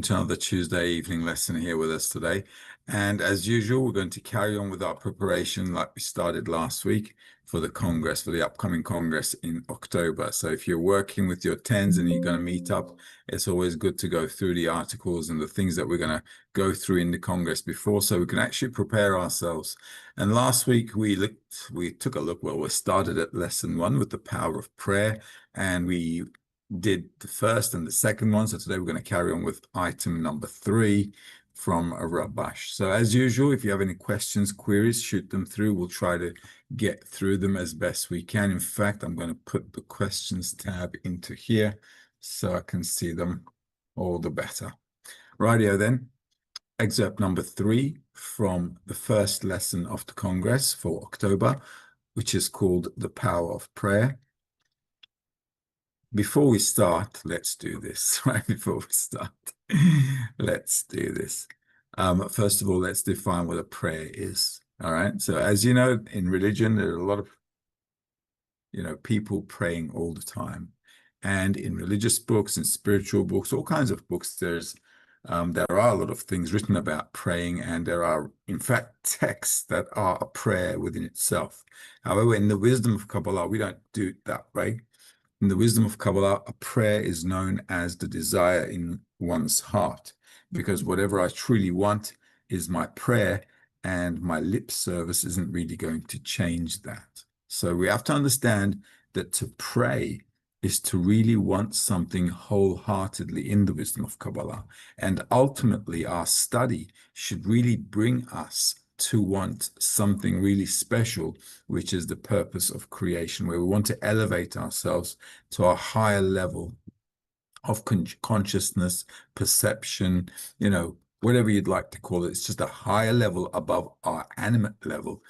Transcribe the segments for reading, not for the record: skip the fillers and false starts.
to another Tuesday evening lesson here with us today. And as usual, we're going to carry on with our preparation like we started last week for the Congress, for the upcoming Congress in October. So if you're working with your tens and you're going to meet up, it's always good to go through the articles and the things that we're going to go through in the Congress before, so we can actually prepare ourselves. And last week we took a look, well, we started at lesson 1 with the power of prayer, and we did the first and the second one. So today we're going to carry on with item number 3 from Rabash. So as usual, if you have any questions, queries, shoot them through. We'll try to get through them as best we can. In fact, I'm going to put the questions tab into here so I can see them all the better. Rightio then. Excerpt number 3 from the first lesson of the Congress for October, which is called The Power of Prayer. Before we start, let's do this, right? Before we start, let's do this. First of all, let's define what a prayer is, all right? So as you know, in religion, there are a lot of, people praying all the time. And in religious books and spiritual books, all kinds of books, there are a lot of things written about praying, and there are, in fact, texts that are a prayer within itself. However, in the wisdom of Kabbalah, we don't do it that way. In the wisdom of Kabbalah, a prayer is known as the desire in one's heart, because whatever I truly want is my prayer, and my lip service isn't really going to change that. So we have to understand that to pray is to really want something wholeheartedly in the wisdom of Kabbalah. And ultimately, our study should really bring us to want something really special, which is the purpose of creation, where we want to elevate ourselves to a higher level of consciousness, perception, whatever you'd like to call it. It's just a higher level above our animate level.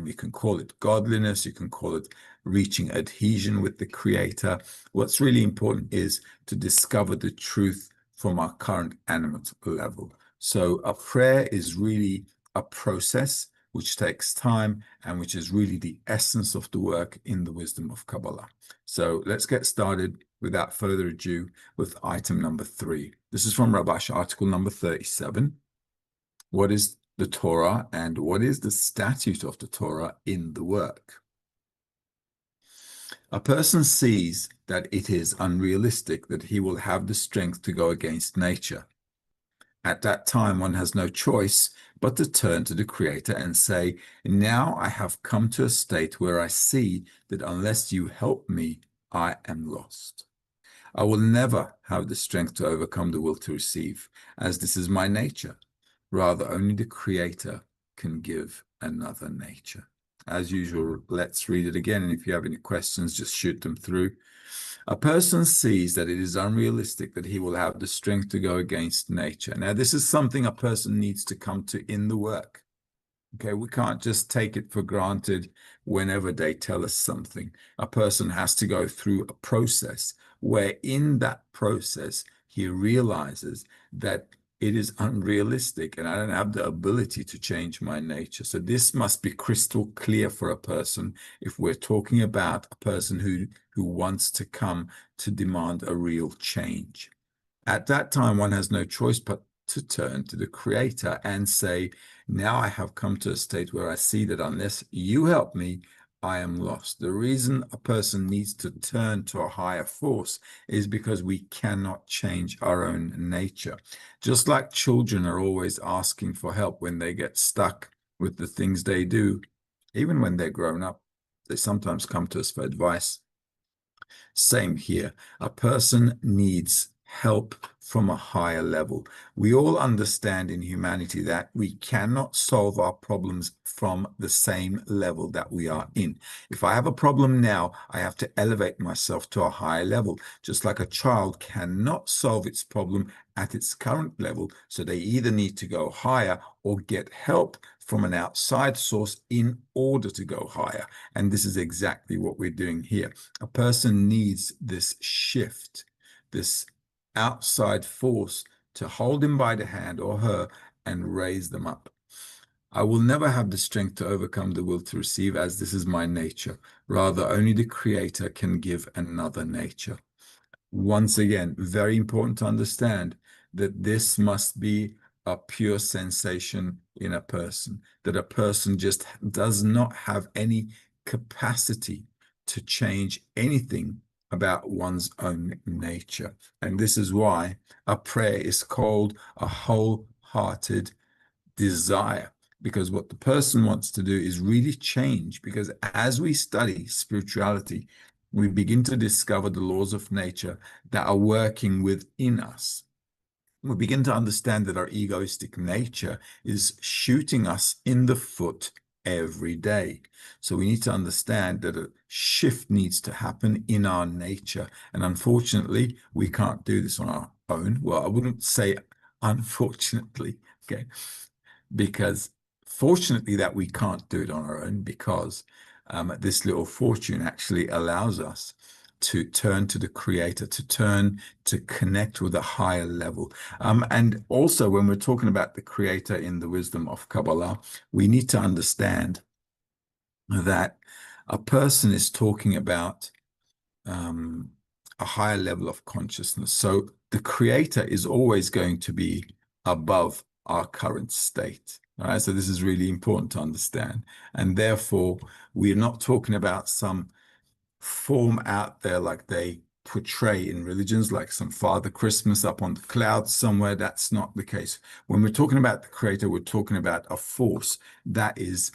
You can call it godliness, you can call it reaching adhesion with the Creator. What's really important is to discover the truth from our current animate level. So a prayer is really a process which takes time and which is really the essence of the work in the wisdom of Kabbalah. So let's get started without further ado with item number 3. This is from Rabash, article number 37. What is the Torah and what is the statute of the Torah in the work? A person sees that it is unrealistic that he will have the strength to go against nature. At that time, one has no choice but to turn to the Creator and say, now I have come to a state where I see that unless you help me, I am lost. I will never have the strength to overcome the will to receive, as this is my nature. Rather, only the Creator can give another nature. As usual, let's read it again, and if you have any questions, just shoot them through. A person sees that it is unrealistic that he will have the strength to go against nature. Now, this is something a person needs to come to in the work. Okay, we can't just take it for granted whenever they tell us something. A person has to go through a process where in that process, he realizes that it is unrealistic and I don't have the ability to change my nature. So this must be crystal clear for a person if we're talking about a person who wants to come to demand a real change. At that time, one has no choice but to turn to the Creator and say, now I have come to a state where I see that unless you help me, I am lost. The reason a person needs to turn to a higher force is because we cannot change our own nature. Just like children are always asking for help when they get stuck with the things they do, even when they're grown up, they sometimes come to us for advice. Same here. A person needs help from a higher level. We all understand in humanity that we cannot solve our problems from the same level that we are in. If I have a problem now, I have to elevate myself to a higher level. Just like a child cannot solve its problem at its current level, so they either need to go higher or get help from an outside source in order to go higher. And this is exactly what we're doing here. A person needs this shift, this outside force to hold him by the hand or her and raise them up. I will never have the strength to overcome the will to receive, as this is my nature. Rather, only the Creator can give another nature. Once again, very important to understand that this must be a pure sensation in a person, that a person just does not have any capacity to change anything about one's own nature. And this is why a prayer is called a wholehearted desire, because what the person wants to do is really change. Because as we study spirituality, we begin to discover the laws of nature that are working within us. We begin to understand that our egoistic nature is shooting us in the foot every day. So we need to understand that a shift needs to happen in our nature. And unfortunately, we can't do this on our own. Well, I wouldn't say unfortunately, okay, because fortunately that we can't do it on our own, because this little fortune actually allows us to turn to the Creator, to turn to connect with a higher level. And also, when we're talking about the Creator in the wisdom of Kabbalah, we need to understand that a person is talking about a higher level of consciousness. So the Creator is always going to be above our current state. All right, so this is really important to understand. And therefore, we're not talking about some form out there like they portray in religions, like some Father Christmas up on the clouds somewhere. That's not the case. When we're talking about the Creator, we're talking about a force that is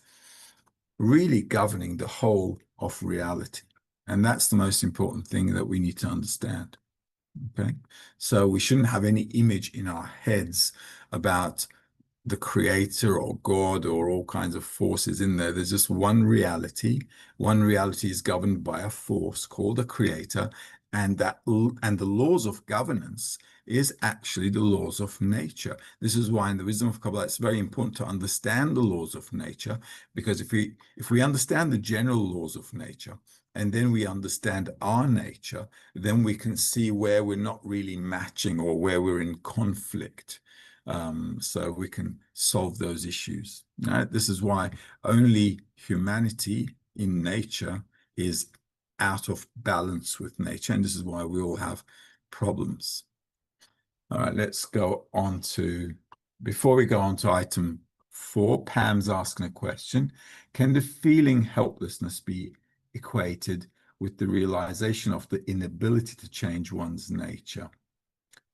really governing the whole of reality. And that's the most important thing that we need to understand. Okay, so we shouldn't have any image in our heads about the Creator or God or all kinds of forces in there. There's just one reality. One reality is governed by a force called a Creator, and the laws of governance is actually the laws of nature. This is why in the wisdom of Kabbalah it's very important to understand the laws of nature, because if we understand the general laws of nature and then we understand our nature, then we can see where we're not really matching or where we're in conflict. So we can solve those issues. This is why only humanity in nature is out of balance with nature, and this is why we all have problems. All right, let's go on to, before we go on to item 4, Pam's asking a question. Can the feeling helplessness be equated with the realization of the inability to change one's nature?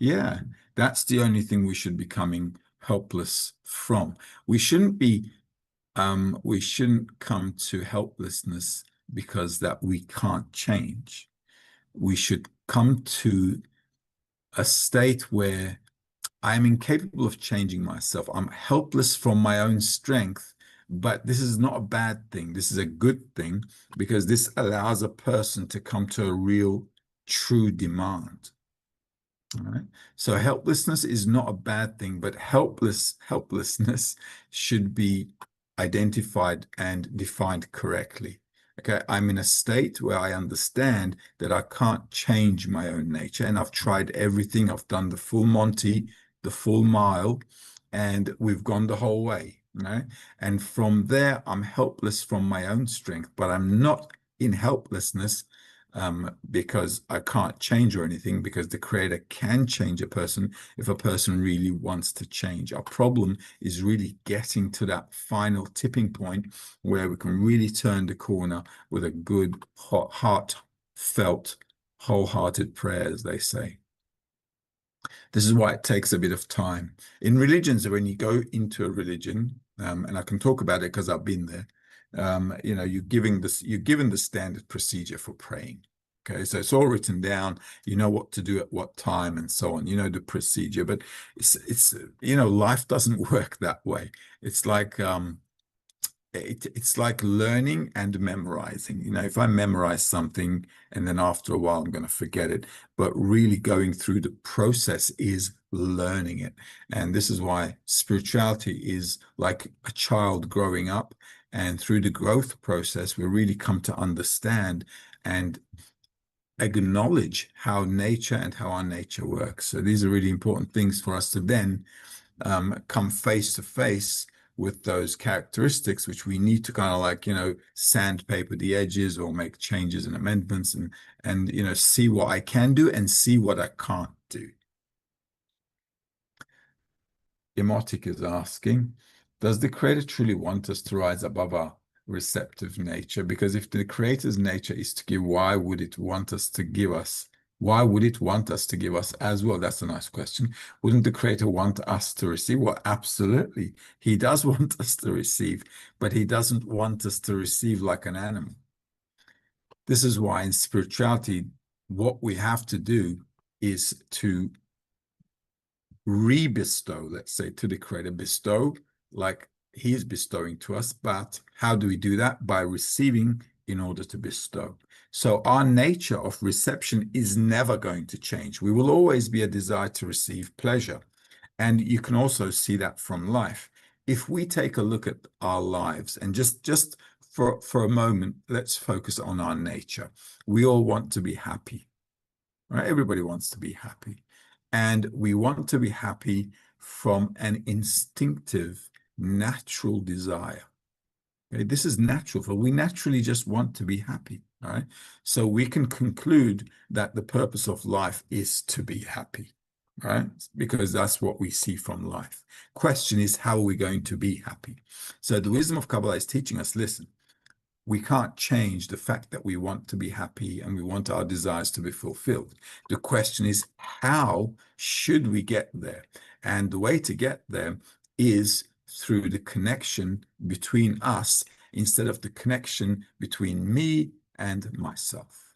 Yeah, that's the only thing we should be becoming helpless from. We shouldn't come to helplessness because that we can't change. We should come to a state where I'm incapable of changing myself. I'm helpless from my own strength, but this is not a bad thing. This is a good thing, because this allows a person to come to a real, true demand. All right. So helplessness is not a bad thing, but helplessness should be identified and defined correctly. Okay, I'm in a state where I understand that I can't change my own nature, and I've tried everything. I've done the full Monty, the full mile, and we've gone the whole way. Right? And from there, I'm helpless from my own strength, but I'm not in helplessness because I can't change or anything, because the Creator can change a person if a person really wants to change. Our problem is really getting to that final tipping point where we can really turn the corner with a good, heartfelt, wholehearted prayer, as they say. This is why it takes a bit of time. In religions, when you go into a religion, and I can talk about it because I've been there, you're given the standard procedure for praying. Okay, so it's all written down. You know what to do at what time and so on. You know the procedure, but it's life doesn't work that way. It's like it's like learning and memorizing. If I memorize something and then after a while I'm going to forget it, but really going through the process is learning it. And this is why spirituality is like a child growing up. And through the growth process, we really come to understand and acknowledge how nature and how our nature works. So these are really important things for us to then come face to face with those characteristics, which we need to kind of like, sandpaper the edges or make changes and amendments and see what I can do and see what I can't do. Emotic is asking, does the Creator truly want us to rise above our receptive nature? Because if the Creator's nature is to give, why would it want us to give us? Why would it want us to give us as well? That's a nice question. Wouldn't the Creator want us to receive? Well, absolutely. He does want us to receive, but he doesn't want us to receive like an animal. This is why in spirituality, what we have to do is to re-bestow, let's say, to the Creator, bestow like he is bestowing to us. But how do we do that? By receiving in order to bestow. So our nature of reception is never going to change. We will always be a desire to receive pleasure. And you can also see that from life. If we take a look at our lives and just for a moment, let's focus on our nature. We all want to be happy, right? Everybody wants to be happy. And we want to be happy from an instinctive, natural desire. Okay? This is natural, for we naturally just want to be happy. All right. So we can conclude that the purpose of life is to be happy, right? Because that's what we see from life. Question is, how are we going to be happy? So the wisdom of Kabbalah is teaching us, listen, we can't change the fact that we want to be happy and we want our desires to be fulfilled. The question is, how should we get there? And the way to get there is through the connection between us instead of the connection between me and myself.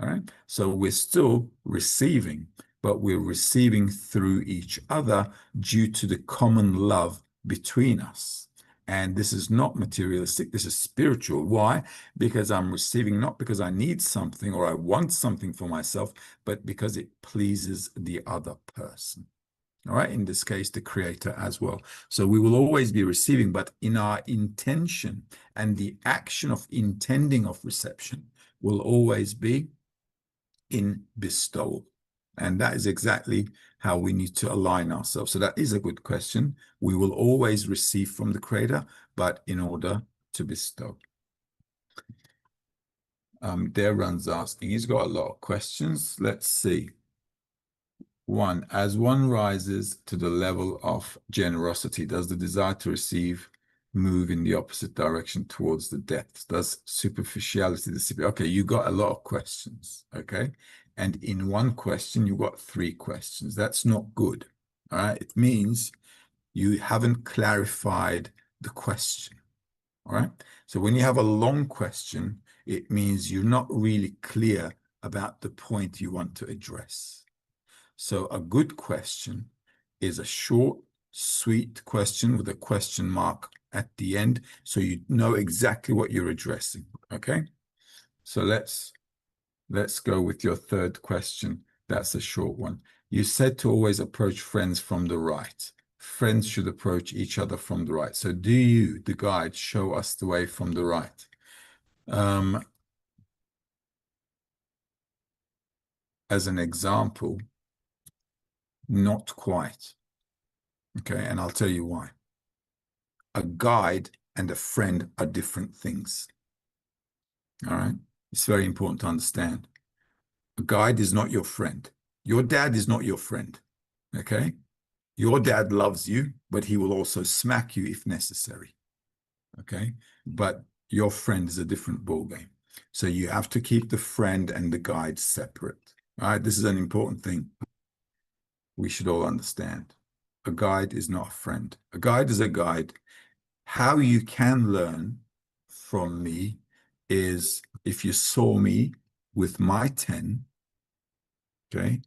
All right. So we're still receiving, but we're receiving through each other due to the common love between us. And this is not materialistic. This is spiritual. Why? Because I'm receiving not because I need something or I want something for myself, but because it pleases the other person. All right. In this case, the Creator as well. So we will always be receiving, but in our intention and the action of intending of reception will always be in bestowal. And that is exactly how we need to align ourselves. So that is a good question. We will always receive from the Creator, but in order to bestow. Darren's asking, he's got a lot of questions. Let's see. One, as one rises to the level of generosity, does the desire to receive move in the opposite direction towards the depths? Does superficiality disappear? Okay, you got a lot of questions, okay? And in one question, you got 3 questions. That's not good, all right? It means you haven't clarified the question, all right? So when you have a long question, it means you're not really clear about the point you want to address. So a good question is a short, sweet question with a question mark at the end, so you know exactly what you're addressing, okay? So let's go with your third question. That's a short one. You said to always approach friends from the right. Friends should approach each other from the right. So do you, the guide, show us the way from the right? As an example, not quite. Okay, and I'll tell you why. A guide and a friend are different things. All right, it's very important to understand. A guide is not your friend. Your dad is not your friend. Okay, your dad loves you, but he will also smack you if necessary. Okay, but your friend is a different ballgame. So you have to keep the friend and the guide separate. All right, this is an important thing we should all understand. A guide is not a friend. A guide is a guide. How you can learn from me is if you saw me with my 10, okay,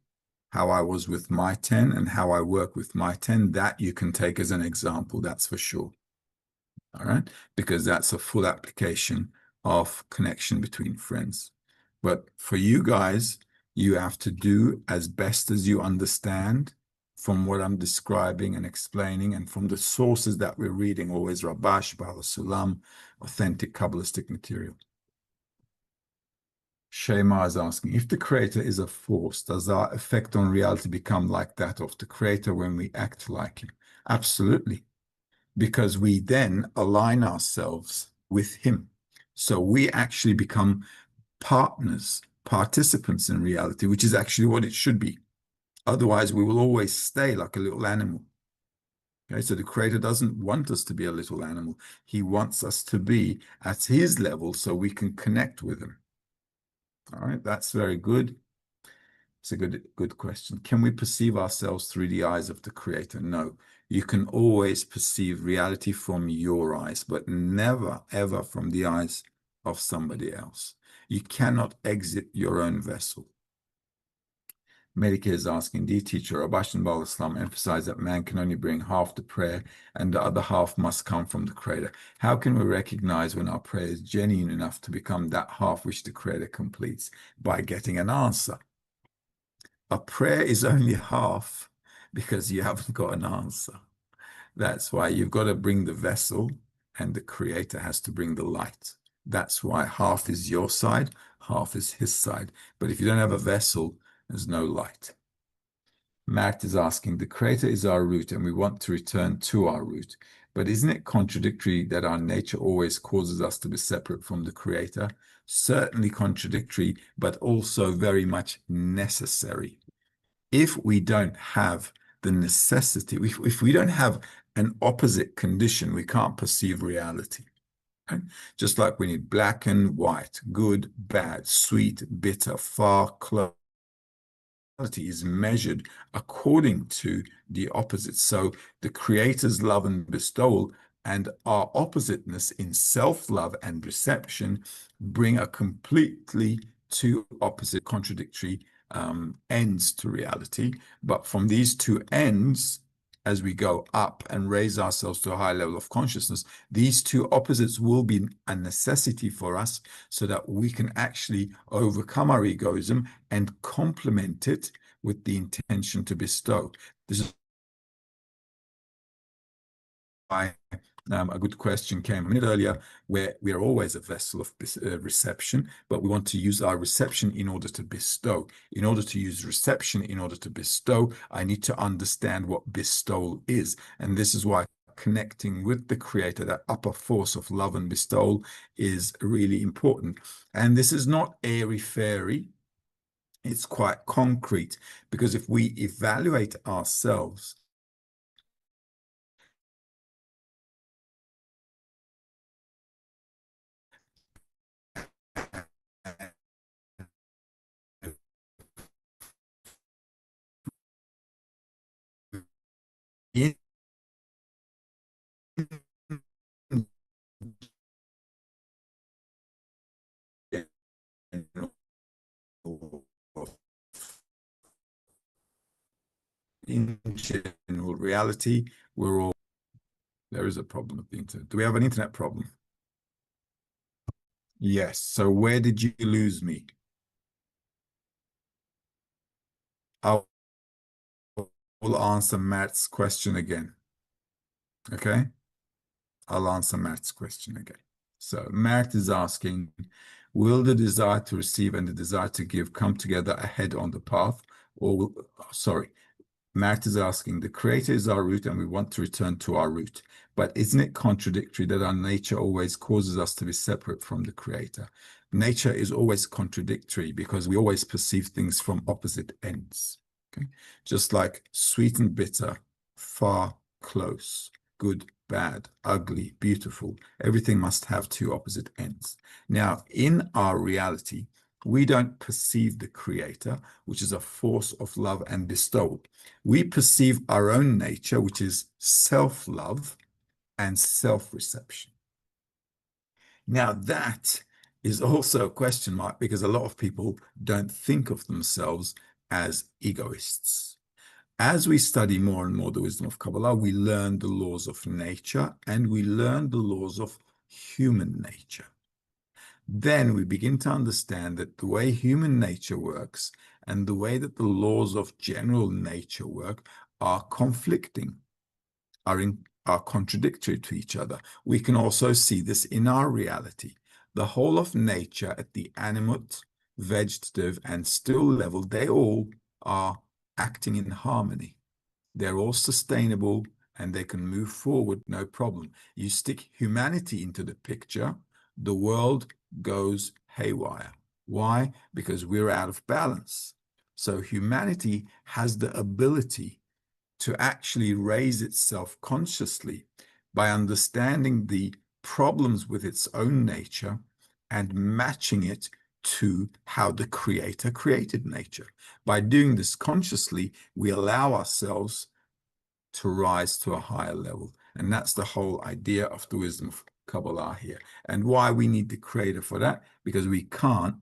how I was with my 10 and how I work with my 10, that you can take as an example, that's for sure. All right, because that's a full application of connection between friends. But for you guys, you have to do as best as you understand from what I'm describing and explaining, and from the sources that we're reading, always Rabash, Bala Sulam, authentic Kabbalistic material. Shema is asking, if the Creator is a force, does our effect on reality become like that of the Creator when we act like Him? Absolutely. Because we then align ourselves with Him. So we actually become partners, participants in reality, which is actually what it should be. Otherwise, we will always stay like a little animal. Okay, so the Creator doesn't want us to be a little animal. He wants us to be at his level so we can connect with him. All right, that's very good. It's a good question. Can we perceive ourselves through the eyes of the Creator? No. You can always perceive reality from your eyes, but never, ever from the eyes of somebody else. You cannot exit your own vessel. Medicare is asking, dear teacher, Abash and Baal Islam emphasize that man can only bring half the prayer and the other half must come from the Creator. How can we recognize when our prayer is genuine enough to become that half which the Creator completes? By getting an answer. A prayer is only half because you haven't got an answer. That's why you've got to bring the vessel and the Creator has to bring the light. That's why half is your side, half is his side. But if you don't have a vessel, there's no light. Matt is asking, the Creator is our root and we want to return to our root. But isn't it contradictory that our nature always causes us to be separate from the Creator? Certainly contradictory, but also very much necessary. If we don't have the necessity, if we don't have an opposite condition, we can't perceive reality. Right? Just like we need black and white, good, bad, sweet, bitter, far, close. Is measured according to the opposite. So the Creator's love and bestowal and our oppositeness in self-love and reception bring a completely two opposite contradictory ends to reality. But from these two ends, as we go up and raise ourselves to a high level of consciousness, these two opposites will be a necessity for us so that we can actually overcome our egoism and complement it with the intention to bestow. This is why a good question came a minute earlier, where we are always a vessel of reception, but we want to use our reception in order to bestow. In order to use reception in order to bestow, I need to understand what bestowal is. And this is why connecting with the Creator, that upper force of love and bestowal, is really important. And this is not airy-fairy. It's quite concrete, because if we evaluate ourselves in general reality, we're all, there is a problem with the internet. Do we have an internet problem? Yes. So where did you lose me? I will answer Matt's question again. Okay? I'll answer Matt's question again. So Matt is asking, will the desire to receive and the desire to give come together ahead on the path? Or will, sorry, Matt is asking, the Creator is our root and we want to return to our root. But isn't it contradictory that our nature always causes us to be separate from the Creator? Nature is always contradictory because we always perceive things from opposite ends. Okay? Just like sweet and bitter, far, close, good, bad, ugly, beautiful. Everything must have two opposite ends. Now, in our reality, we don't perceive the Creator, which is a force of love and bestowal. We perceive our own nature, which is self-love and self-reception. Now, that is also a question mark because a lot of people don't think of themselves as egoists. As we study more and more the wisdom of Kabbalah, we learn the laws of nature and we learn the laws of human nature. Then we begin to understand that the way human nature works and the way that the laws of general nature work are conflicting, are contradictory to each other. We can also see this in our reality. The whole of nature at the animate, vegetative, and still level, they all are acting in harmony. They're all sustainable and they can move forward, no problem. You stick humanity into the picture, the world goes haywire. Why? Because we're out of balance. So humanity has the ability to actually raise itself consciously by understanding the problems with its own nature and matching it to how the Creator created nature. By doing this consciously, we allow ourselves to rise to a higher level. And that's the whole idea of the wisdom of Kabbalah here. And why we need the Creator for that? Because we can't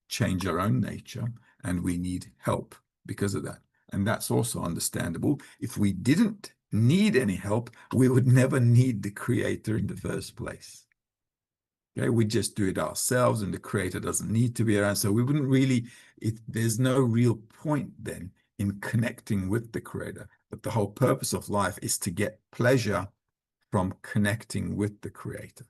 change our own nature and we need help because of that. And that's also understandable. If we didn't need any help, we would never need the Creator in the first place. Okay, we just do it ourselves and the Creator doesn't need to be around. So we wouldn't really, there's no real point then in connecting with the Creator. But the whole purpose of life is to get pleasure from connecting with the Creator.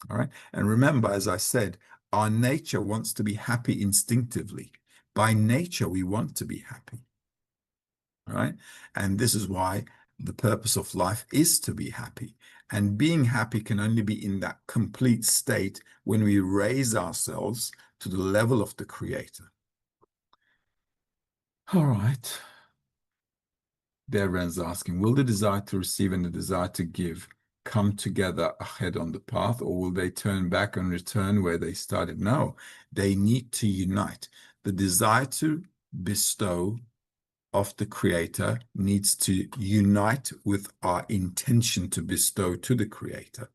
All right. And remember, as I said, our nature wants to be happy instinctively. By nature, we want to be happy. All right. And this is why the purpose of life is to be happy. And being happy can only be in that complete state when we raise ourselves to the level of the Creator. All right. Darren's asking, will the desire to receive and the desire to give come together ahead on the path, or will they turn back and return where they started? No, they need to unite. The desire to bestow of the Creator needs to unite with our intention to bestow to the Creator.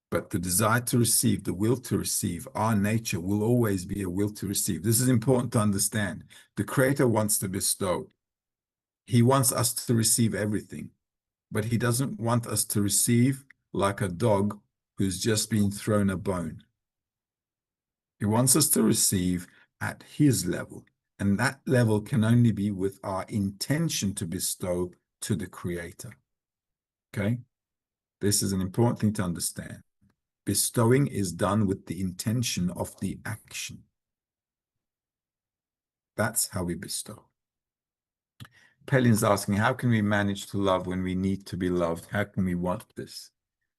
But the desire to receive, the will to receive, our nature will always be a will to receive. This is important to understand. The Creator wants to bestow. He wants us to receive everything, but he doesn't want us to receive like a dog who's just been thrown a bone. He wants us to receive at his level. And that level can only be with our intention to bestow to the Creator. Okay? This is an important thing to understand. Bestowing is done with the intention of the action. That's how we bestow. Pelin's asking, how can we manage to love when we need to be loved? How can we want this?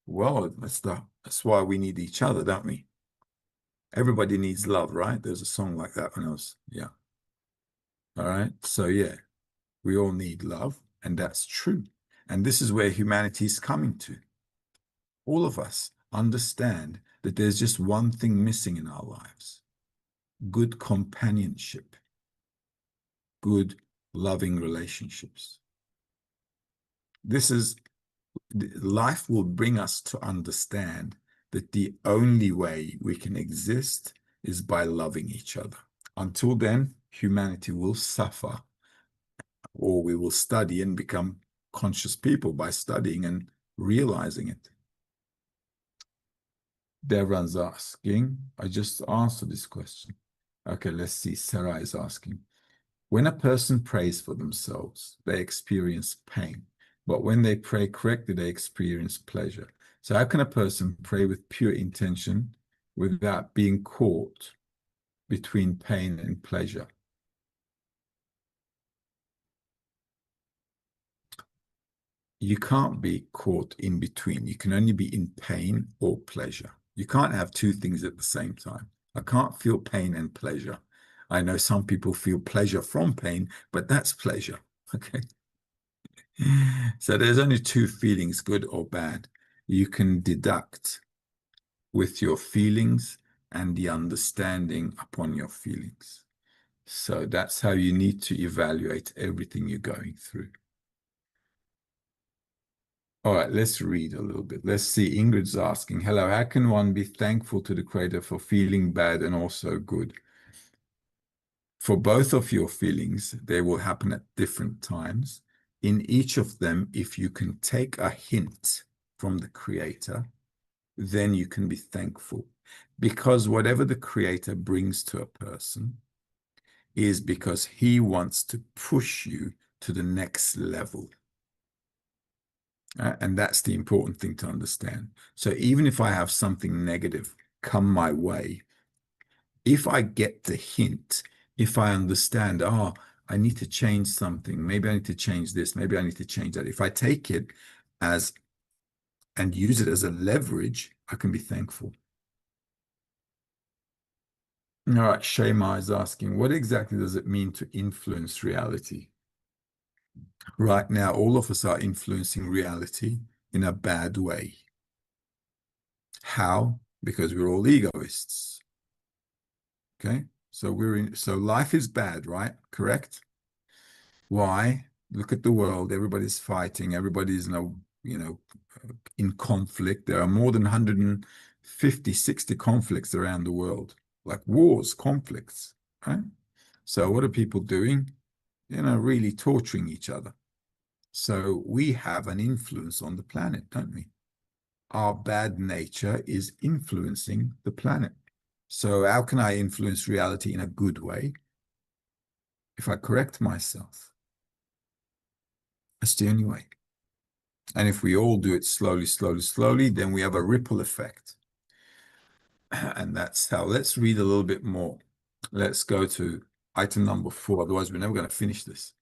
Well, that's why we need each other, don't we? Everybody needs love, right? There's a song like that when I was, yeah. All right. So yeah, we all need love, and that's true. And this is where humanity is coming to. All of us understand that there's just one thing missing in our lives: good companionship, good loving relationships. Life will bring us to understand that the only way we can exist is by loving each other. Until then, humanity will suffer, or we will study and become conscious people by studying and realizing it. Devran's asking, I just answered this question. Okay, let's see. Sarah is asking, when a person prays for themselves, they experience pain, but when they pray correctly, they experience pleasure. So how can a person pray with pure intention without being caught between pain and pleasure? You can't be caught in between. You can only be in pain or pleasure. You can't have two things at the same time. I can't feel pain and pleasure. I know some people feel pleasure from pain, but that's pleasure. Okay. So there's only two feelings, good or bad. You can deduct with your feelings and the understanding upon your feelings. So that's how you need to evaluate everything you're going through. All right, let's read a little bit. Let's see. Ingrid's asking, hello, how can one be thankful to the Creator for feeling bad and also good? For both of your feelings, they will happen at different times. In each of them, if you can take a hint from the Creator, then you can be thankful. Because whatever the Creator brings to a person is because he wants to push you to the next level. And that's the important thing to understand. So even if I have something negative come my way, if I get the hint, if I understand, oh, I need to change something, maybe I need to change this, maybe I need to change that. If I take it as and use it as a leverage, I can be thankful. All right, Shema is asking, what exactly does it mean to influence reality? Right now, all of us are influencing reality in a bad way. How? Because we're all egoists. Okay? So life is bad, right? Correct? Why? Look at the world. Everybody's fighting. Everybody's in conflict. There are more than 150, 60 conflicts around the world, like wars, conflicts, right? So what are people doing? Really torturing each other. So we have an influence on the planet, don't we? Our bad nature is influencing the planet. So how can I influence reality in a good way? If I correct myself, that's the only way. And if we all do it slowly, slowly, slowly, then we have a ripple effect. And that's how. Let's read a little bit more. Let's go to item number 4. Otherwise, we're never going to finish this.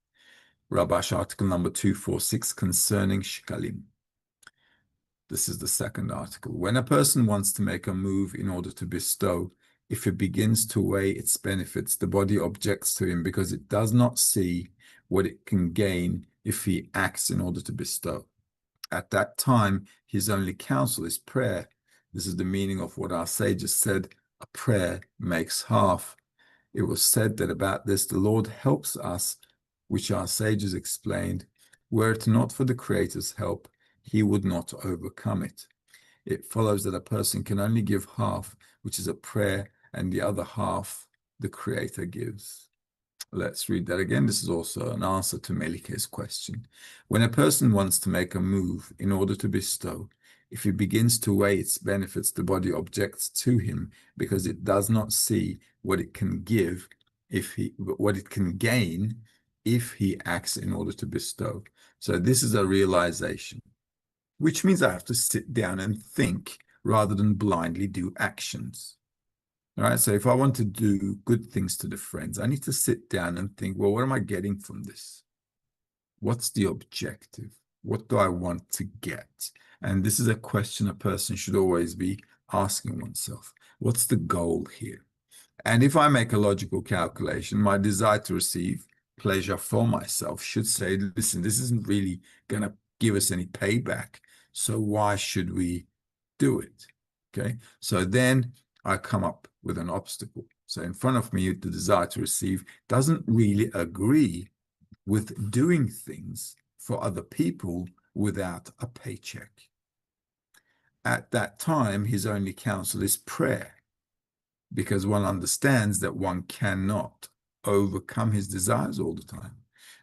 Rabash article number 246 concerning shikalim. This is the second article. When a person wants to make a move in order to bestow, if it begins to weigh its benefits, the body objects to him because it does not see what it can gain if he acts in order to bestow. At that time, his only counsel is prayer. This is the meaning of what our sages said, a prayer makes half. It was said that about this, the Lord helps us, which our sages explained, were it not for the Creator's help, he would not overcome it. It follows that a person can only give half, which is a prayer, and the other half the Creator gives. Let's read that again. This is also an answer to Melike's question. When a person wants to make a move in order to bestow, if he begins to weigh its benefits, the body objects to him because it does not see what it can give, what it can gain if he acts in order to bestow. So this is a realization, which means I have to sit down and think rather than blindly do actions. All right. So if I want to do good things to the friends, I need to sit down and think, well, what am I getting from this? What's the objective? What do I want to get? And this is a question a person should always be asking oneself. What's the goal here? And if I make a logical calculation, my desire to receive pleasure for myself should say, listen, this isn't really going to give us any payback. So why should we do it? Okay. So then I come up with an obstacle. So in front of me, the desire to receive doesn't really agree with doing things for other people without a paycheck. At that time, his only counsel is prayer, because one understands that one cannot overcome his desires all the time.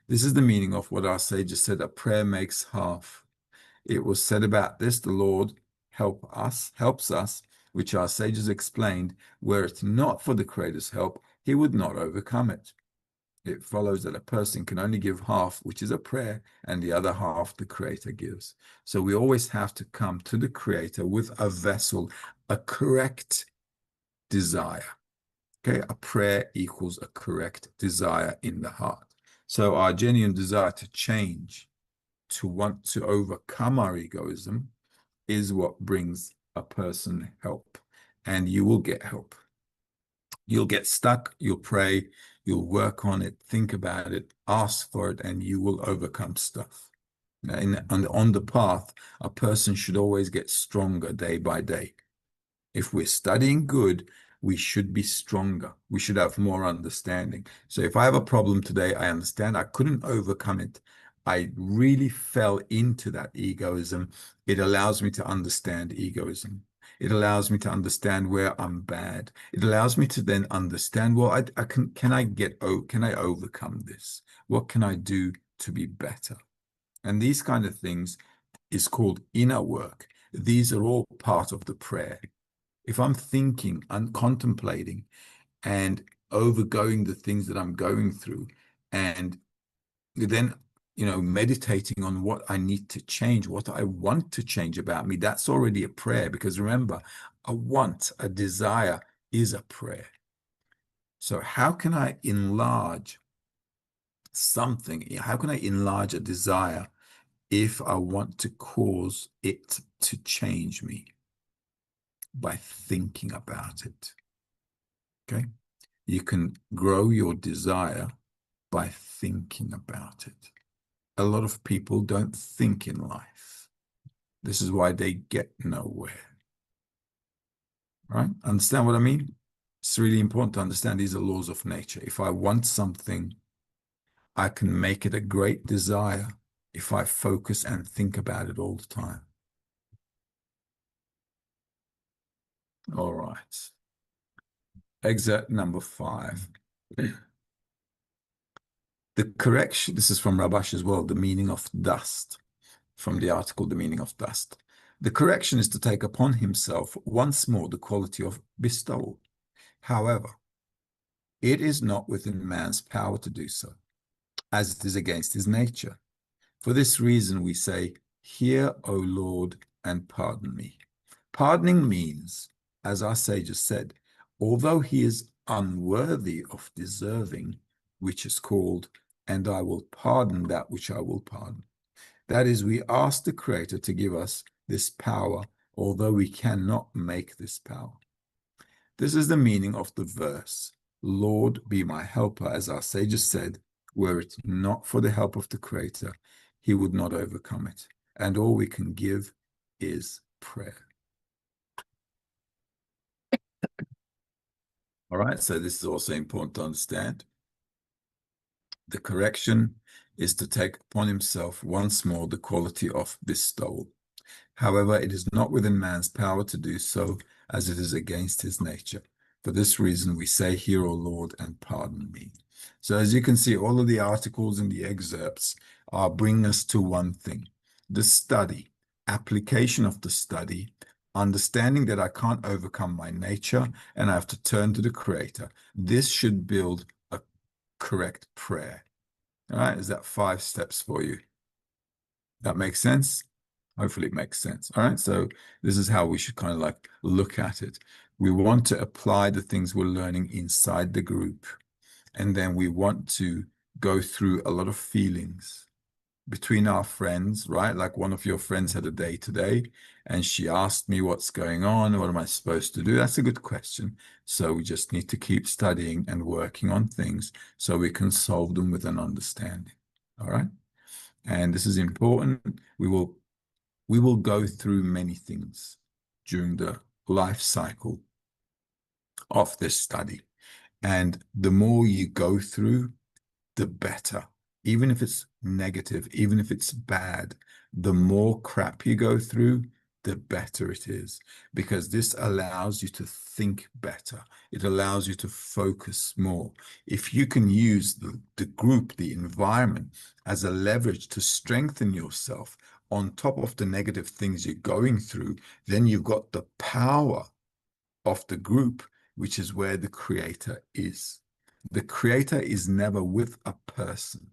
This is the meaning of what our sages said, a prayer makes half. It was said about this, the Lord helps us, which our sages explained, were it not for the Creator's help, he would not overcome it. It follows that a person can only give half, which is a prayer, and the other half the Creator gives. So we always have to come to the Creator with a vessel, a correct desire. Okay, a prayer equals a correct desire in the heart. So our genuine desire to change, to want to overcome our egoism, is what brings a person help. And you will get help. You'll get stuck, you'll pray, you'll work on it, think about it, ask for it, and you will overcome stuff. On the path, a person should always get stronger day by day. If we're studying good, we should be stronger. We should have more understanding. So if I have a problem today, I understand I couldn't overcome it. I really fell into that egoism. It allows me to understand egoism. It allows me to understand where I'm bad. It allows me to then understand, well, can I overcome this? What can I do to be better? And these kind of things is called inner work. These are all part of the prayer. If I'm thinking and contemplating and overgoing the things that I'm going through, and then, meditating on what I need to change, what I want to change about me, that's already a prayer. Because remember, a want, a desire is a prayer. So how can I enlarge something? How can I enlarge a desire if I want to cause it to change me? By thinking about it. Okay? You can grow your desire by thinking about it. a lot of people don't think in life. This is why they get nowhere. Right? Understand what I mean? It's really important to understand these are laws of nature. If I want something, I can make it a great desire if I focus and think about it all the time. All right. Excerpt number 5. The correction, this is from Rabash as well, the meaning of dust, from the article, The Meaning of Dust. The correction is to take upon himself once more the quality of bestowal. However, it is not within man's power to do so, as it is against his nature. For this reason we say, Hear, O Lord, and pardon me. Pardoning means, as our sages said, although he is unworthy of deserving, which is called, and I will pardon that which I will pardon. That is, we ask the Creator to give us this power, although we cannot make this power. This is the meaning of the verse, Lord, be my helper, as our sages said, were it not for the help of the Creator, he would not overcome it. And all we can give is prayer. All right, so this is also important to understand. The correction is to take upon himself once more the quality of bestowal. However, it is not within man's power to do so, as it is against his nature. For this reason, we say, Hear, O Lord, and pardon me. So as you can see, all of the articles in the excerpts are bringing us to one thing: the study, application of the study, understanding that I can't overcome my nature and I have to turn to the Creator. This should build a correct prayer. All right, is that 5 steps for you? That makes sense? Hopefully it makes sense. All right, so this is how we should kind of like look at it. We want to apply the things we're learning inside the group, and then we want to go through a lot of feelings between our friends, right? Like one of your friends had a day today, and she asked me what's going on, what am I supposed to do? That's a good question. So we just need to keep studying and working on things so we can solve them with an understanding. All right, and this is important. We will go through many things during the life cycle of this study. And the more you go through, the better. Even if it's negative, even if it's bad, the more crap you go through, the better it is, because this allows you to think better. It allows you to focus more. If you can use the group, the environment, as a leverage to strengthen yourself on top of the negative things you're going through, then you've got the power of the group, which is where the Creator is. The Creator is never with a person.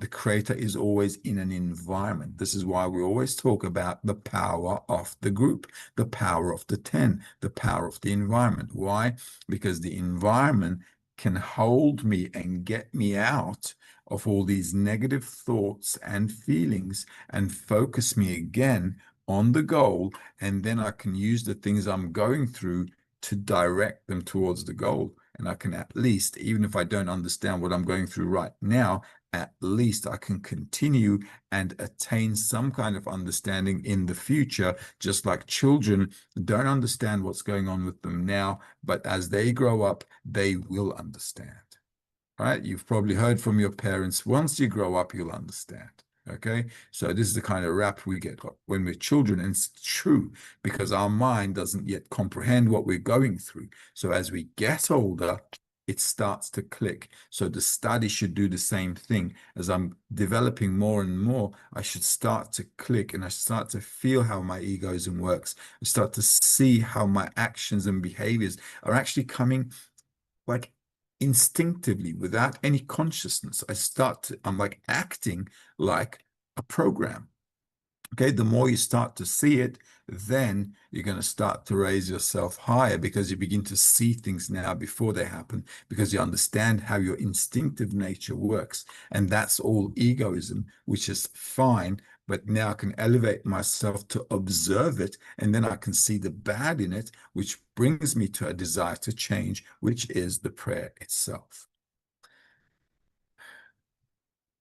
The Creator is always in an environment. This is why we always talk about the power of the group, the power of the 10, the power of the environment. Why? Because the environment can hold me and get me out of all these negative thoughts and feelings and focus me again on the goal. And then I can use the things I'm going through to direct them towards the goal. And I can at least, even if I don't understand what I'm going through right now, at least I can continue and attain some kind of understanding in the future, just like children don't understand what's going on with them now, but as they grow up, they will understand. Right? You've probably heard from your parents, once you grow up, you'll understand. Okay, so this is the kind of rap we get when we're children, and it's true because our mind doesn't yet comprehend what we're going through. So as we get older, it starts to click. So the study should do the same thing. As I'm developing more and more, I should start to click and I start to feel how my egoism works. I start to see how my actions and behaviors are actually coming like instinctively without any consciousness. I'm like acting like a program. Okay, the more you start to see it, then you're going to start to raise yourself higher because you begin to see things now before they happen, because you understand how your instinctive nature works. And that's all egoism, which is fine. But now I can elevate myself to observe it, and then I can see the bad in it, which brings me to a desire to change, which is the prayer itself.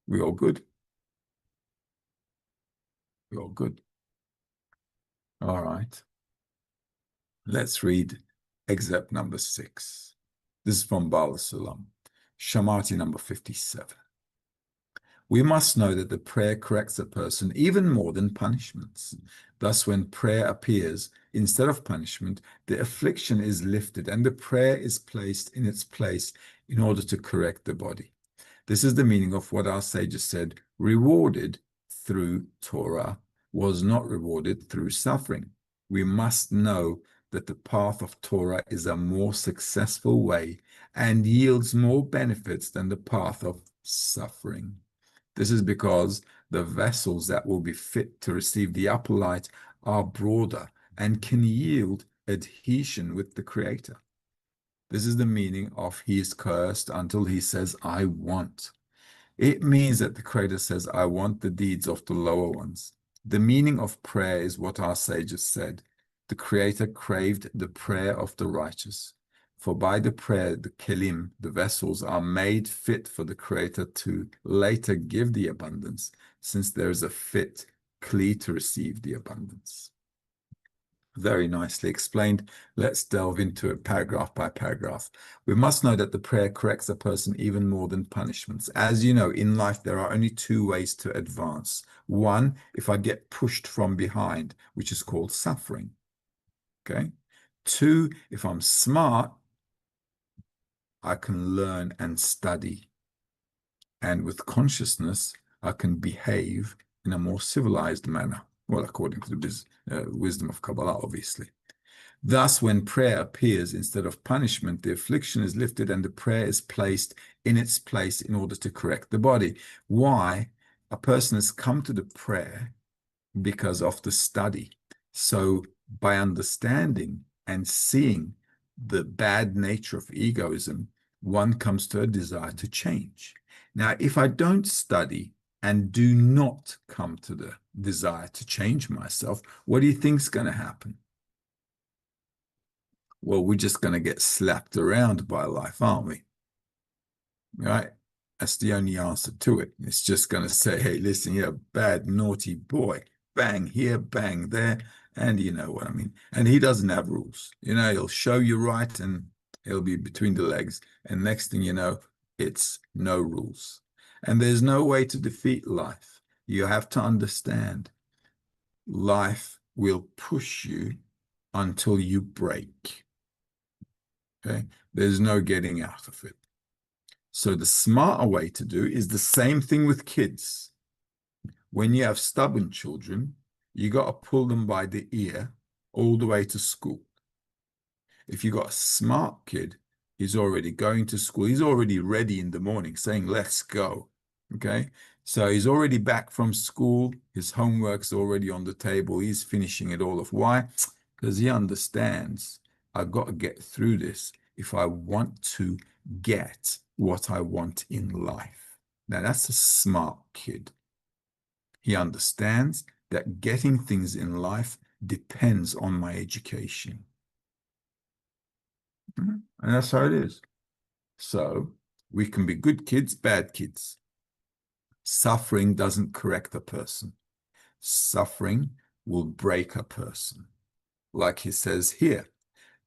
We all good? You're good. All right. Let's read excerpt number 6. This is from Baal Salam, Shamati number 57. We must know that the prayer corrects a person even more than punishments. Thus, when prayer appears instead of punishment, the affliction is lifted and the prayer is placed in its place in order to correct the body. This is the meaning of what our sages said: rewarded through Torah was not rewarded through suffering. We must know that the path of Torah is a more successful way and yields more benefits than the path of suffering. This is because the vessels that will be fit to receive the upper light are broader and can yield adhesion with the Creator. This is the meaning of he is cursed until he says, I want. It means that the Creator says, I want the deeds of the lower ones. The meaning of prayer is what our sages said. The Creator craved the prayer of the righteous. For by the prayer, the kelim, the vessels, are made fit for the Creator to later give the abundance, since there is a fit kli to receive the abundance. Very nicely explained. Let's delve into it paragraph by paragraph. We must know that the prayer corrects a person even more than punishments. As you know, in life, there are only two ways to advance. One, if I get pushed from behind, which is called suffering. Okay. Two, if I'm smart, I can learn and study. And with consciousness, I can behave in a more civilized manner. Well, according to the wisdom of Kabbalah, obviously. Thus, when prayer appears instead of punishment, the affliction is lifted and the prayer is placed in its place in order to correct the body. Why? A person has come to the prayer because of the study. So by understanding and seeing the bad nature of egoism, one comes to a desire to change. Now, if I don't study and do not come to the desire to change myself, what do you think is going to happen? Well, we're just going to get slapped around by life, aren't we? Right? That's the only answer to it. It's just going to say, hey, listen, you're a bad, naughty boy. Bang here, bang there. And you know what I mean. And he doesn't have rules. You know, he'll show you right and he'll be between the legs. And next thing you know, it's no rules. And there's no way to defeat life. You have to understand life will push you until you break. Okay? There's no getting out of it. So the smarter way to do is the same thing with kids. When you have stubborn children, you got to pull them by the ear all the way to school. If you got a smart kid, he's already going to school. He's already ready in the morning saying, let's go. Okay. So he's already back from school. His homework's already on the table. He's finishing it all off. Why? Because he understands I've got to get through this if I want to get what I want in life. Now, that's a smart kid. He understands that getting things in life depends on my education. And that's how it is. So we can be good kids, bad kids. Suffering doesn't correct a person. Suffering will break a person. Like he says here,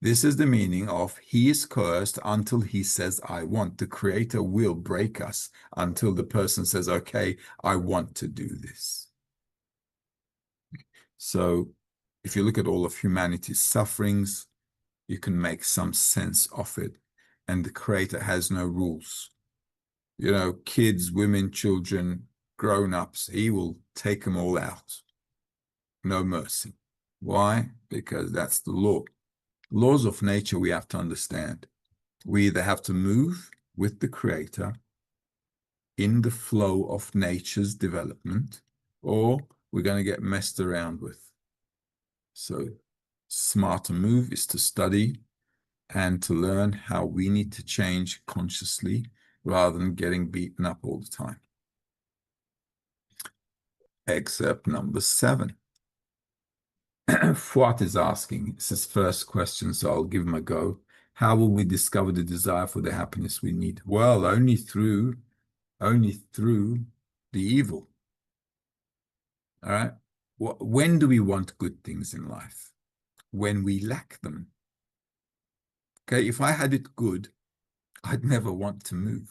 this is the meaning of he is cursed until he says, I want. The Creator will break us until the person says, okay, I want to do this. So if you look at all of humanity's sufferings, you can make some sense of it. And the Creator has no rules. You know, kids, women, children, grown-ups, he will take them all out. No mercy. Why? Because that's the law. Laws of nature we have to understand. We either have to move with the Creator in the flow of nature's development, or we're going to get messed around with. So smarter move is to study and to learn how we need to change consciously rather than getting beaten up all the time. Excerpt number 7. Fuat is asking, it's his first question, so I'll give him a go. How will we discover the desire for the happiness we need? Well, only through the evil. All right? when do we want good things in life? When we lack them. Okay, if I had it good, I'd never want to move.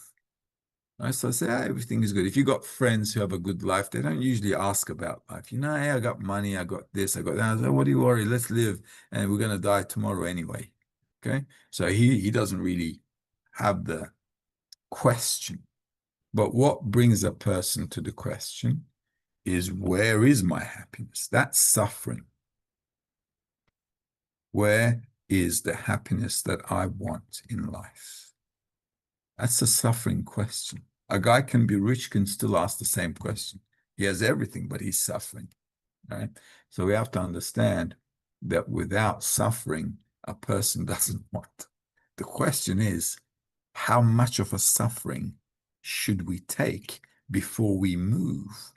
Right? So I say, everything is good. If you got friends who have a good life, they don't usually ask about life. You know, hey, I got money, I got this, I got that. I say, what do you worry? Let's live, and we're going to die tomorrow anyway. Okay, so he doesn't really have the question. But what brings a person to the question is, where is my happiness? That's suffering. Where is the happiness that I want in life? That's a suffering question. A guy can be rich, can still ask the same question. He has everything, but he's suffering, right? So we have to understand that without suffering, a person doesn't want. The question is, how much of a suffering should we take before we move?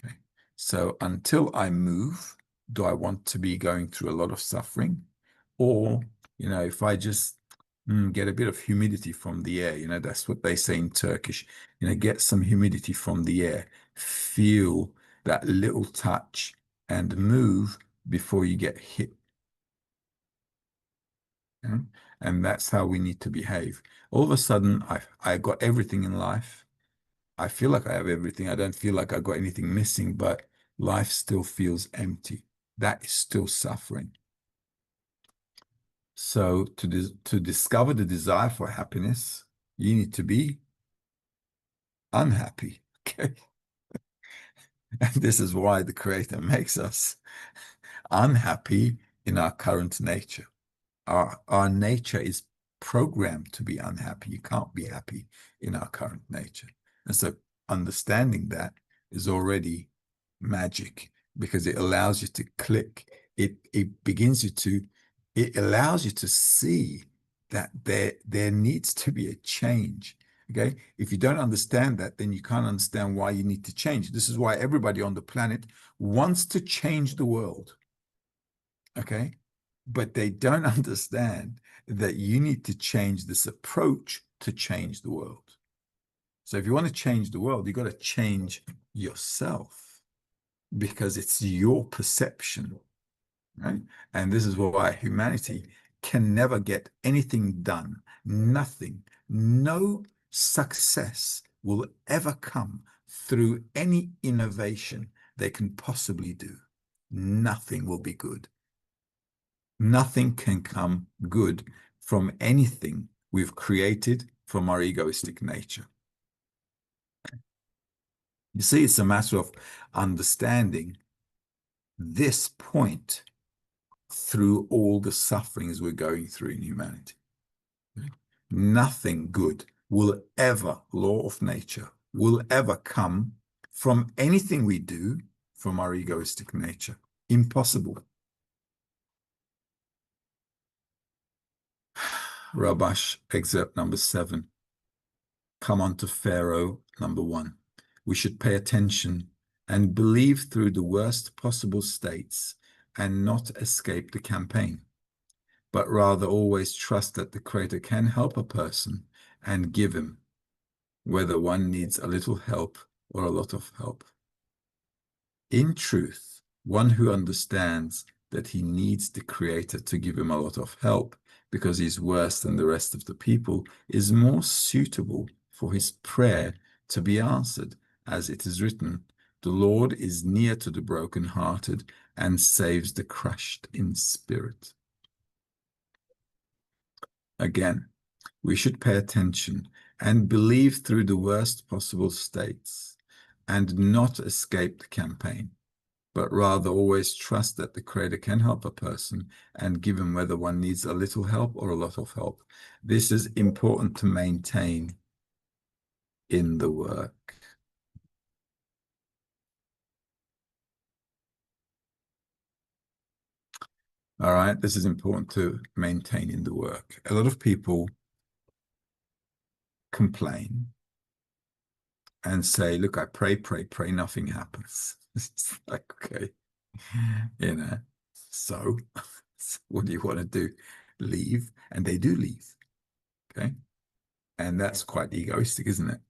Okay. So until I move, do I want to be going through a lot of suffering? Or, if I just get a bit of humidity from the air, that's what they say in Turkish, get some humidity from the air, feel that little touch and move before you get hit. Okay? And that's how we need to behave. All of a sudden, I got everything in life. I feel like I have everything. I don't feel like I got anything missing, but life still feels empty. That is still suffering. So to discover the desire for happiness, you need to be unhappy. Okay. And this is why the Creator makes us unhappy in our current nature. Our nature is programmed to be unhappy. You can't be happy in our current nature. And so understanding that is already magic, because it allows you to click. It allows you to see that there needs to be a change. Okay. If you don't understand that, then you can't understand why you need to change. This is why everybody on the planet wants to change the world. Okay. But they don't understand that you need to change this approach to change the world. So if you want to change the world, you got to change yourself, because it's your perception, right? And this is why humanity can never get anything done. Nothing, no success will ever come through any innovation they can possibly do. Nothing will be good. Nothing can come good from anything we've created from our egoistic nature. You see, it's a matter of understanding this point through all the sufferings we're going through in humanity. Nothing good will ever, law of nature, will ever come from anything we do from our egoistic nature. Impossible. Rabash, excerpt number 7. Come on to Pharaoh, number 1. We should pay attention and believe through the worst possible states and not escape the campaign, but rather always trust that the Creator can help a person and give him, whether one needs a little help or a lot of help. In truth, one who understands that he needs the Creator to give him a lot of help because he's worse than the rest of the people is more suitable for his prayer to be answered, as it is written, "The Lord is near to the brokenhearted and saves the crushed in spirit." Again, we should pay attention and believe through the worst possible states and not escape the campaign, but rather always trust that the Creator can help a person and give him, whether one needs a little help or a lot of help. This is important to maintain in the work. All right, this is important to maintain in the work. A lot of people complain and say, look, I pray, nothing happens. It's like, okay, so what do you want to do? Leave? And they do leave, okay? And that's quite egoistic, isn't it?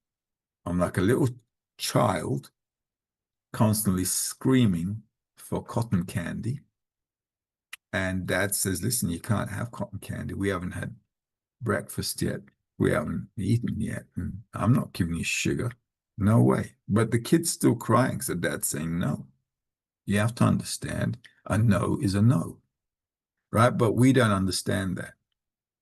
I'm like a little child constantly screaming for cotton candy. And dad says, listen, you can't have cotton candy. We haven't had breakfast yet. We haven't eaten yet. And I'm not giving you sugar. No way. But the kid's still crying. So dad's saying, no. You have to understand a no is a no, right? But we don't understand that.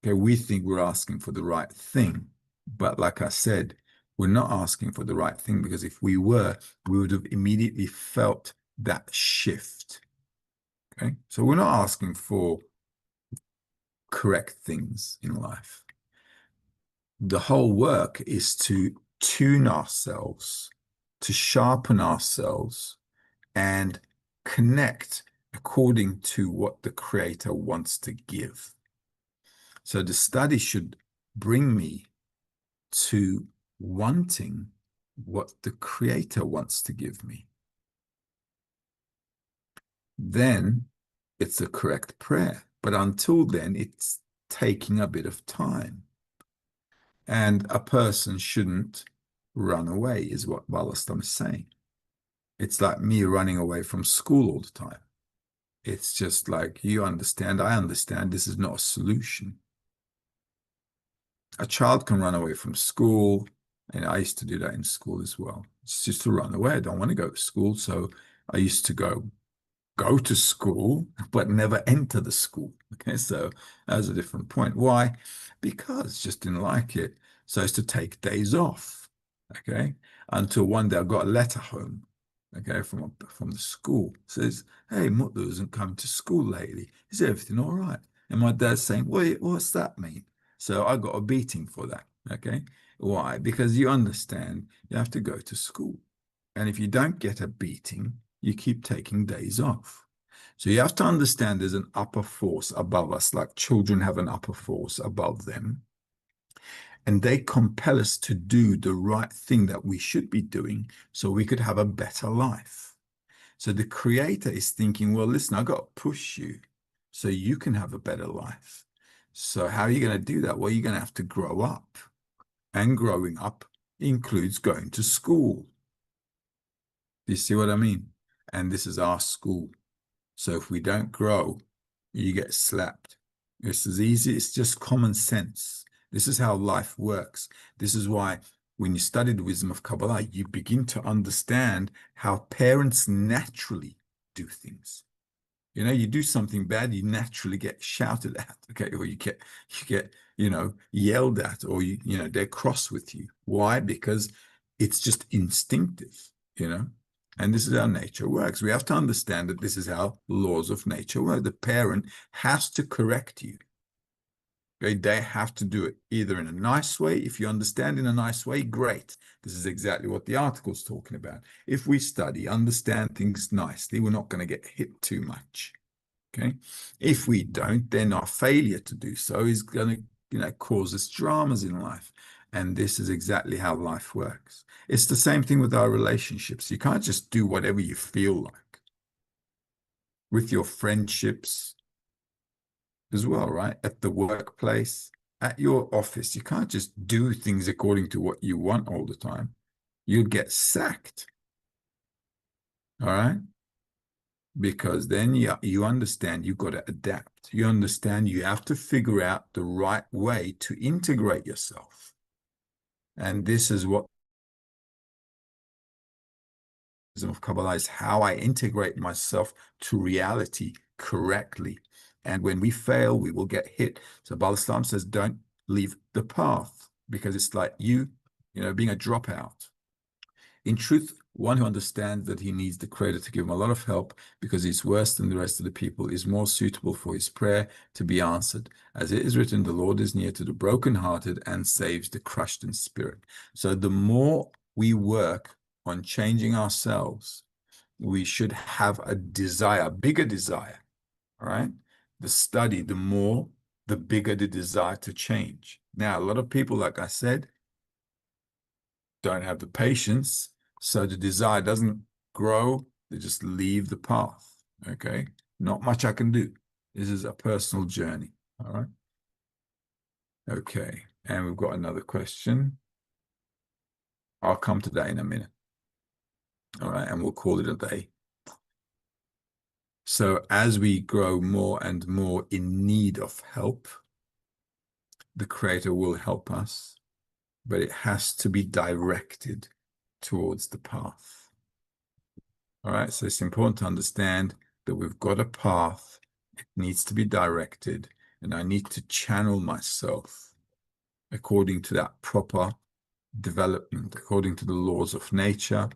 Okay, we think we're asking for the right thing. But like I said, we're not asking for the right thing, because if we were, we would have immediately felt that shift. Okay, so we're not asking for correct things in life. The whole work is to tune ourselves, to sharpen ourselves, and connect according to what the Creator wants to give. So the study should bring me to wanting what the Creator wants to give me. Then it's the correct prayer. But until then, it's taking a bit of time. And a person shouldn't run away, is what Ballastam is saying. It's like me running away from school all the time. It's just like, you understand, I understand, this is not a solution. A child can run away from school, and I used to do that in school as well. It's just to run away. I don't want to go to school, so I used to go to school, but never enter the school. Okay, so that was a different point. Why? Because just didn't like it. So I used to take days off. Okay, until one day I got a letter home. Okay, from the school. It says, "Hey, Mutlu hasn't come to school lately. Is everything all right?" And my dad's saying, "What's that mean?" So I got a beating for that. Okay, why? Because you understand, you have to go to school, and if you don't get a beating, you keep taking days off. So you have to understand there's an upper force above us, like children have an upper force above them. And they compel us to do the right thing that we should be doing so we could have a better life. So the Creator is thinking, well, listen, I got to push you so you can have a better life. So how are you going to do that? Well, you're going to have to grow up. And growing up includes going to school. Do you see what I mean? And this is our school. So if we don't grow, you get slapped. It's as easy, it's just common sense. This is how life works. This is why when you study the wisdom of Kabbalah, you begin to understand how parents naturally do things. You know, you do something bad, you naturally get shouted at, okay, or you get, yelled at, or they're cross with you. Why? Because it's just instinctive, and this is how nature works. We have to understand that this is how laws of nature work. The parent has to correct you. Okay, they have to do it either in a nice way. If you understand in a nice way, great. This is exactly what the article is talking about. If we study, understand things nicely, we're not going to get hit too much. Okay. If we don't, then our failure to do so is going to, cause us dramas in life. And this is exactly how life works. It's the same thing with our relationships. You can't just do whatever you feel like. With your friendships as well, right? At the workplace, at your office, you can't just do things according to what you want all the time. You'll get sacked. All right? Because then you understand you've got to adapt. You understand you have to figure out the right way to integrate yourself. And this is what of Kabbalah is, how I integrate myself to reality correctly. And when we fail, we will get hit. So Baal Islam says, don't leave the path, because it's like being a dropout. In truth, one who understands that he needs the Creator to give him a lot of help because he's worse than the rest of the people is more suitable for his prayer to be answered. As it is written, the Lord is near to the brokenhearted and saves the crushed in spirit. So the more we work on changing ourselves, we should have a desire, a bigger desire, all right? The study, the bigger the desire to change. Now, a lot of people, like I said, don't have the patience, so the desire doesn't grow. They just leave the path. Okay, not much I can do. This is a personal journey. All right. Okay, and we've got another question. I'll come to that in a minute. All right, and we'll call it a day. So as we grow more and more in need of help, the Creator will help us, but it has to be directed towards the path. All right, so it's important to understand that we've got a path. It needs to be directed, and I need to channel myself according to that proper development, according to the laws of nature,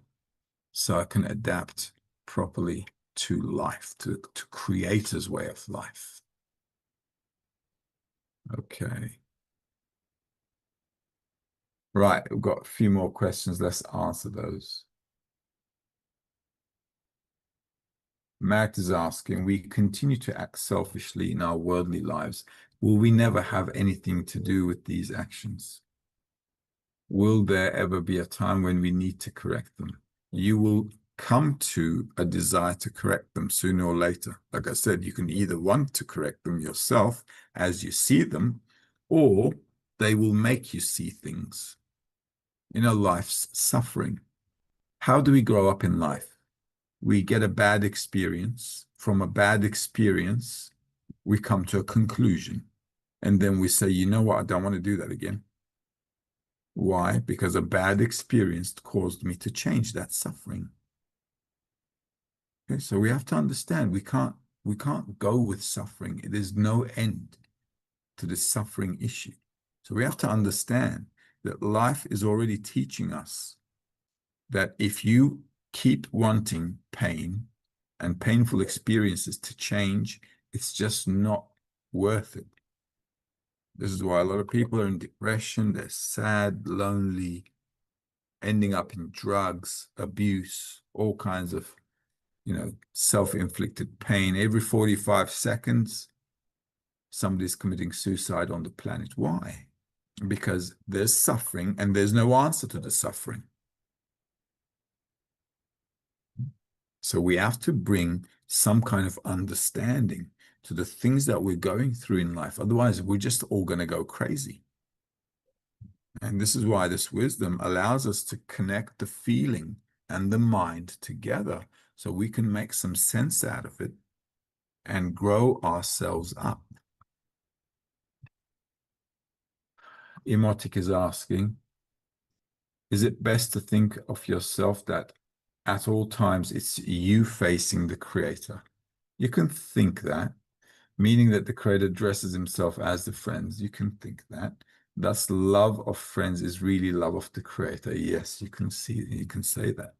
so I can adapt properly to life, to Creator's way of life. Okay. Right, we've got a few more questions. Let's answer those. Matt is asking, we continue to act selfishly in our worldly lives. Will we never have anything to do with these actions? Will there ever be a time when we need to correct them? You will come to a desire to correct them sooner or later. Like I said, you can either want to correct them yourself as you see them, or they will make you see things. You know, life's suffering. How do we grow up in life? We get a bad experience. From a bad experience, we come to a conclusion. And then we say, you know what? I don't want to do that again. Why? Because a bad experience caused me to change that suffering. Okay, so we have to understand we can't go with suffering. There's no end to the suffering issue. So we have to understand that life is already teaching us that if you keep wanting pain and painful experiences to change, it's just not worth it. This is why a lot of people are in depression, they're sad, lonely, ending up in drugs, abuse, all kinds of, self-inflicted pain. Every 45 seconds, somebody's committing suicide on the planet. Why? Because there's suffering and there's no answer to the suffering. So we have to bring some kind of understanding to the things that we're going through in life. Otherwise, we're just all going to go crazy. And this is why this wisdom allows us to connect the feeling and the mind together so we can make some sense out of it and grow ourselves up. Emotic is asking, is it best to think of yourself that at all times it's you facing the Creator? You can think that, meaning that the Creator dresses himself as the friends. You can think that. Thus, love of friends is really love of the Creator. Yes, you can say that.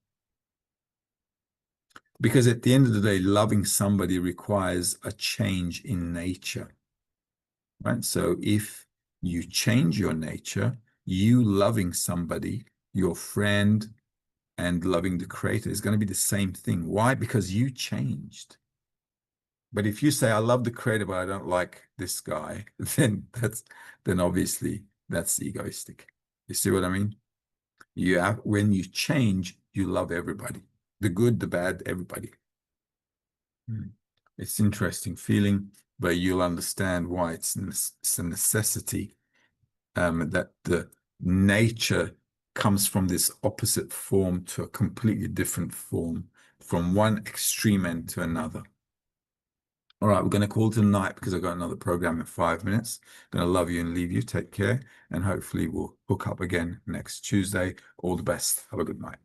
Because at the end of the day, loving somebody requires a change in nature, right? So if you change your nature, you loving somebody, your friend, and loving the Creator is going to be the same thing. Why? Because you changed. But if you say, I love the Creator, but I don't like this guy, then obviously that's egoistic. You see what I mean? When you change, you love everybody. The good, the bad, everybody. It's an interesting feeling, but you'll understand why it's a necessity, that the nature comes from this opposite form to a completely different form, from one extreme end to another. All right, we're going to call it a night because I've got another program in 5 minutes. I'm going to love you and leave you. Take care, and hopefully we'll hook up again next Tuesday. All the best. Have a good night.